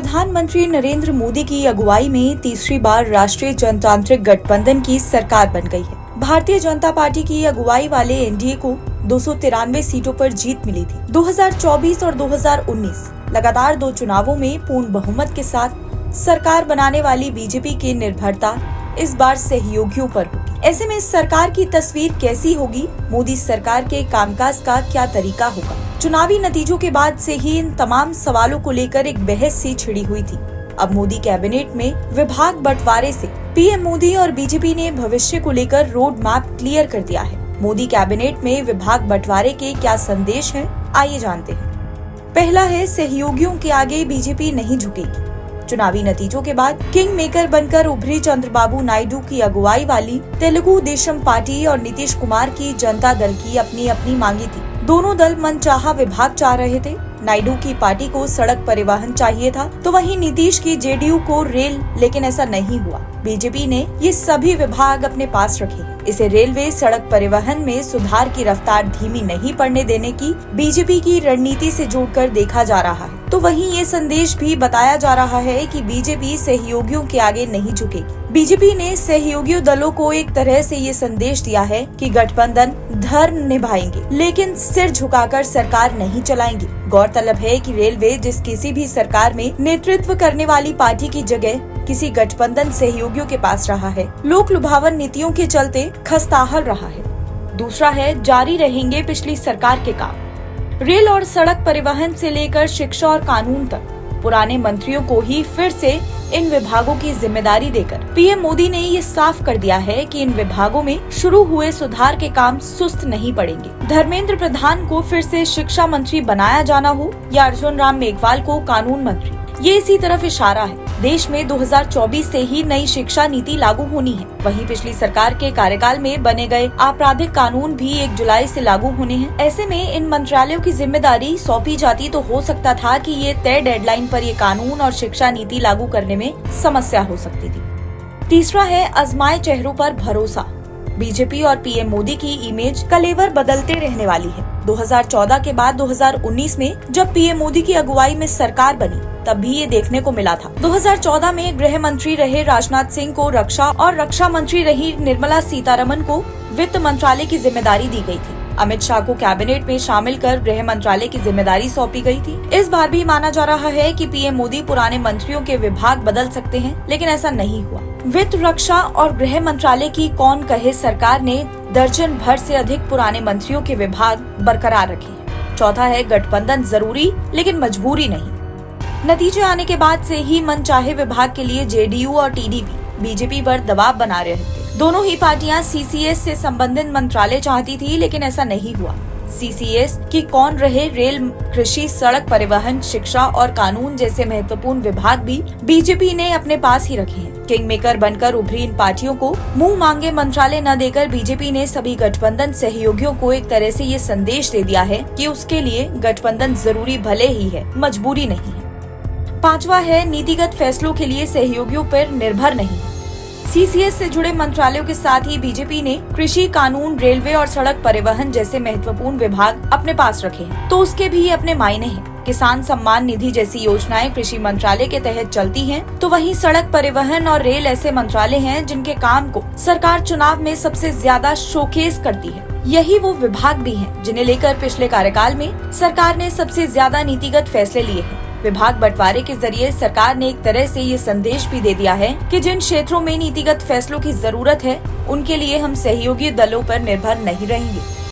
प्रधानमंत्री नरेंद्र मोदी की अगुवाई में तीसरी बार राष्ट्रीय जनतांत्रिक गठबंधन की सरकार बन गई है। भारतीय जनता पार्टी की अगुवाई वाले एनडीए को 293 सीटों पर जीत मिली थी। 2024 और 2019 लगातार दो चुनावों में पूर्ण बहुमत के साथ सरकार बनाने वाली बीजेपी की निर्भरता इस बार सहयोगियों पर होगी। ऐसे में इस सरकार की तस्वीर कैसी होगी? मोदी सरकार के कामकाज का क्या तरीका होगा? चुनावी नतीजों के बाद से ही इन तमाम सवालों को लेकर एक बहस सी छिड़ी हुई थी। अब मोदी कैबिनेट में विभाग बंटवारे से पीएम मोदी और बीजेपी ने भविष्य को लेकर रोड मैप क्लियर कर दिया है। मोदी कैबिनेट में विभाग बंटवारे के क्या संदेश हैं? आइए जानते हैं। पहला है, सहयोगियों के आगे बीजेपी नहीं झुकेगी। चुनावी नतीजों के बाद किंग मेकर बनकर उभरी चंद्रबाबू नायडू की अगुवाई वाली तेलुगु देशम पार्टी और नीतीश कुमार की जनता दल की अपनी अपनी मांगी थी। दोनों दल मनचाहा विभाग चाह रहे थे। नायडू की पार्टी को सड़क परिवहन चाहिए था, तो वहीं नीतीश की जेडीयू को रेल, लेकिन ऐसा नहीं हुआ। बीजेपी ने ये सभी विभाग अपने पास रखे। इसे रेलवे सड़क परिवहन में सुधार की रफ्तार धीमी नहीं पड़ने देने की बीजेपी की रणनीति से जोड़कर देखा जा रहा है। तो वहीं ये संदेश भी बताया जा रहा है कि बीजेपी सहयोगियों के आगे नहीं झुकेगी। बीजेपी ने सहयोगी दलों को एक तरह से ये संदेश दिया है कि गठबंधन धर्म निभाएंगे, लेकिन सिर झुकाकर सरकार नहीं चलाएंगे। गौरतलब है कि रेलवे जिस किसी भी सरकार में नेतृत्व करने वाली पार्टी की जगह किसी गठबंधन सहयोगियों के पास रहा है, लोक लुभावन नीतियों के चलते खस्ताहल रहा है। दूसरा है, जारी रहेंगे पिछली सरकार के काम। रेल और सड़क परिवहन से लेकर शिक्षा और कानून तक पुराने मंत्रियों को ही फिर से इन विभागों की जिम्मेदारी देकर पीएम मोदी ने ये साफ कर दिया है कि इन विभागों में शुरू हुए सुधार के काम सुस्त नहीं पड़ेंगे। धर्मेंद्र प्रधान को फिर से शिक्षा मंत्री बनाया जाना हो या अर्जुन राम मेघवाल को कानून मंत्री, ये इसी तरफ इशारा है। देश में 2024 से ही नई शिक्षा नीति लागू होनी है। वहीं पिछली सरकार के कार्यकाल में बने गए आपराधिक कानून भी 1 जुलाई से लागू होने हैं। ऐसे में इन मंत्रालयों की जिम्मेदारी सौंपी जाती तो हो सकता था कि ये तय डेडलाइन पर ये कानून और शिक्षा नीति लागू करने में समस्या हो सकती थी। तीसरा है, आजमाए चेहरों पर भरोसा। बीजेपी और पीएम मोदी की इमेज कलेवर बदलते रहने वाली है। 2014 के बाद 2019 में जब पीएम मोदी की अगुवाई में सरकार बनी, तब भी ये देखने को मिला था। 2014 में गृह मंत्री रहे राजनाथ सिंह को रक्षा और रक्षा मंत्री रही निर्मला सीतारमण को वित्त मंत्रालय की जिम्मेदारी दी गई थी। अमित शाह को कैबिनेट में शामिल कर गृह मंत्रालय की जिम्मेदारी सौंपी गई थी। इस बार भी माना जा रहा है कि पीएम मोदी पुराने मंत्रियों के विभाग बदल सकते हैं, लेकिन ऐसा नहीं हुआ। वित्त, रक्षा और गृह मंत्रालय की कौन कहे सरकार ने दर्जन भर से अधिक पुराने मंत्रियों के विभाग बरकरार रखे हैं। चौथा है, गठबंधन जरूरी लेकिन मजबूरी नहीं। नतीजे आने के बाद से ही मनचाहे विभाग के लिए जेडीयू और टीडीपी बीजेपी पर दबाव बना रहे थे। दोनों ही पार्टियां सीसीएस से संबंधित मंत्रालय चाहती थी, लेकिन ऐसा नहीं हुआ। सीसीएस की कौन रहे रेल, कृषि, सड़क परिवहन, शिक्षा और कानून जैसे महत्वपूर्ण विभाग भी बीजेपी ने अपने पास ही रखे हैं। किंग मेकर बनकर उभरी इन पार्टियों को मुंह मांगे मंत्रालय न देकर बीजेपी ने सभी गठबंधन सहयोगियों को एक तरह से ये संदेश दे दिया है कि उसके लिए गठबंधन जरूरी भले ही है, मजबूरी नहीं है। पांचवा है, नीतिगत फैसलों के लिए सहयोगियों पर निर्भर नहीं। सीसीएस से जुड़े मंत्रालयों के साथ ही बीजेपी ने कृषि, कानून, रेलवे और सड़क परिवहन जैसे महत्वपूर्ण विभाग अपने पास रखे हैं, तो उसके भी अपने मायने हैं। किसान सम्मान निधि जैसी योजनाएं कृषि मंत्रालय के तहत चलती हैं, तो वहीं सड़क परिवहन और रेल ऐसे मंत्रालय हैं जिनके काम को सरकार चुनाव में सबसे ज्यादा शोकेस करती है। यही वो विभाग भी हैं जिन्हें लेकर पिछले कार्यकाल में सरकार ने सबसे ज्यादा नीतिगत फैसले लिए हैं। विभाग बंटवारे के जरिए सरकार ने एक तरह से ये संदेश भी दे दिया है कि जिन क्षेत्रों में नीतिगत फैसलों की जरूरत है, उनके लिए हम सहयोगी दलों पर निर्भर नहीं रहेंगे।